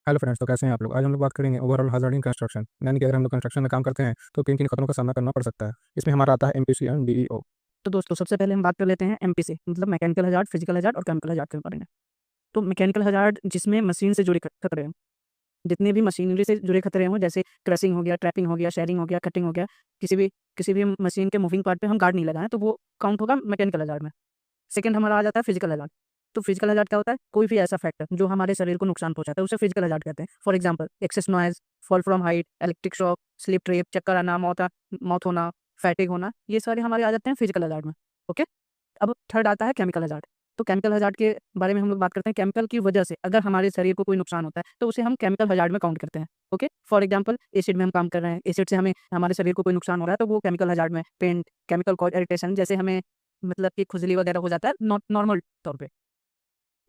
Hello friends, तो कैसे हैं आप लोग। आज हम लोग बात करेंगे ओवरऑल हजार्ड इन कंस्ट्रक्शन, यानी कि अगर हम लोग कंस्ट्रक्शन में काम करते हैं तो किन किन खतरों का सामना करना पड़ सकता है। इसमें हमारा आता है एमपीसी एंड डीईओ। तो दोस्तों सबसे पहले हम बात कर लेते हैं एमपीसी मतलब मैकेनिकल हजार्ड, फिजिकल हजार्ड और केमिकल हजार्ड के बारे में। तो मैकेनिकल हजार्ड जिसमें मशीन से जुड़े खतरे हैं, जितने भी मशीनरी से जुड़े खतरे हों, जैसे क्रशिंग हो गया, ट्रैपिंग हो गया, शेयरिंग हो गया, कटिंग हो गया, किसी भी मशीन के मूविंग पार्ट पे हम गार्ड नहीं लगाएं तो वो काउंट होगा मैकेनिकल हजार्ड में। सेकंड हमारा आ जाता है फिजिकल हजार्ड। तो फिजिकल हजार्ड क्या होता है? कोई भी ऐसा फैक्टर जो हमारे शरीर को नुकसान पहुंचाता है उसे फिजिकल हजार्ड कहते हैं। For example excess noise, fall from height, electric shock, slip trip, चक्कर आना, मौत होना, फैटिग होना, ये सारे हमारे आ जाते हैं फिजिकल हजार्ड में। ओके। अब थर्ड आता है केमिकल हजार्ड। तो केमिकल हजार्ड के बारे में हम लोग बात करते हैं। केमिकल की वजह से अगर हमारे शरीर को कोई नुकसान होता है तो उसे हम केमिकल हजार्ड में काउंट करते हैं। ओके। फॉर एग्जांपल एसिड में हम काम कर रहे हैं, एसिड से हमें हमारे शरीर को कोई नुकसान हो रहा है तो वो केमिकल हजार्ड में। पेंट, केमिकल कॉज इरिटेशन, जैसे हमें मतलब कि खुजली वगैरह हो जाता है नॉर्मल तौर पे,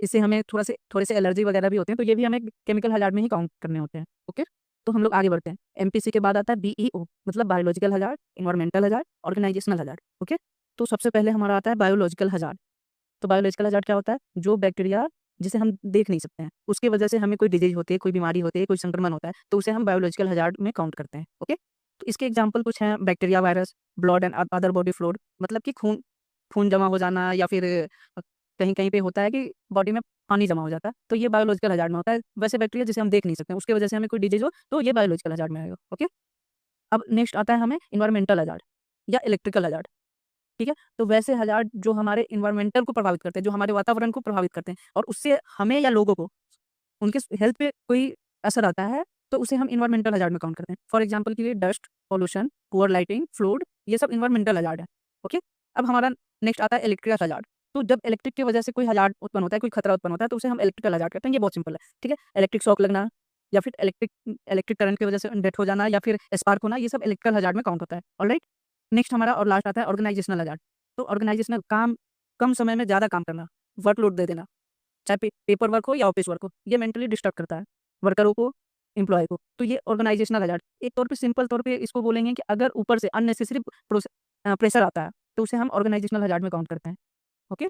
इससे हमें थोड़े से एलर्जी वगैरह भी होते हैं, तो ये भी हमें केमिकल हजार्ड में ही काउंट करने होते हैं। ओके। तो हम लोग आगे बढ़ते हैं। एमपीसी के बाद आता है बीईओ मतलब biological hazard, environmental hazard, organisational hazard. Okay. तो सबसे पहले हमारा आता है बायोलॉजिकल हजार्ड। तो बायोलॉजिकल हजार्ड क्या होता है? जो बैक्टीरिया जिसे हम देख नहीं सकते हैं, उसकी वजह से हमें कोई डिजीज होती है, कोई बीमारी होती है, कोई संक्रमण होता है, तो उसे हम बायोलॉजिकल हजार्ड में काउंट करते हैं। ओके। तो इसके एग्जाम्पल कुछ हैं: bacteria, virus, blood and other body fluid, मतलब कि खून खून जमा हो जाना, या फिर कहीं कहीं पे होता है कि बॉडी में पानी जमा हो जाता है, तो ये बायोलॉजिकल हजार्ड में होता है। वैसे बैक्टीरिया जिसे हम देख नहीं सकते हैं, उसकी वजह से हमें कोई डिजीज हो तो ये बायोलॉजिकल हजार्ड में आएगा। ओके। अब नेक्स्ट आता है हमें इन्वायरमेंटल हजार्ड या इलेक्ट्रिकल हजार्ड। ठीक है। तो वैसे हजार्ड जो हमारे इन्वायरमेंटल को प्रभावित करते हैं, जो हमारे वातावरण को प्रभावित करते हैं और उससे हमें या लोगों को उनके हेल्थ पे कोई असर आता है, तो उसे हम इन्वायरमेंटल हजार्ड में काउंट करते हैं। फॉर एग्जाम्पल के लिए dust, pollution, poor lighting, fluid, ये सब इन्वायरमेंटल हजार्ड है। ओके। अब हमारा नेक्स्ट आता है इलेक्ट्रिकल हजार्ड। तो जब इलेक्ट्रिक की वजह से कोई हजार्ड उत्पन्न होता है, कोई खतरा उत्पन्न होता है, तो उसे हम इलेक्ट्रिकल हजार्ड कहते हैं। ये बहुत सिंपल है। ठीक है। इलेक्ट्रिक शॉक लगना, या फिर इलेक्ट्रिक करंट की वजह से डेथ हो जाना, या फिर स्पार्क होना, ये सब इलेक्ट्रिकल हजार्ड में काउंट होता है। ऑलराइट। नेक्स्ट हमारा और लास्ट आता है ऑर्गेनाइजेशनल हजार्ड। तो ऑर्गेनाइजेशनल काम, कम समय में ज़्यादा काम करना, वर्कलोड दे देना, चाहे पेपर वर्क हो या ऑफिस वर्क हो, ये मेंटली डिस्टर्ब करता है वर्करों को, एम्प्लॉय को। तो ये ऑर्गेनाइजेशनल हजार्ड। एक तौर पे सिंपल तौर पे इसको बोलेंगे कि अगर ऊपर से अननेसेसरी प्रेशर आता है तो उसे हम ऑर्गेनाइजेशनल हजार्ड में काउंट करते हैं। ओके।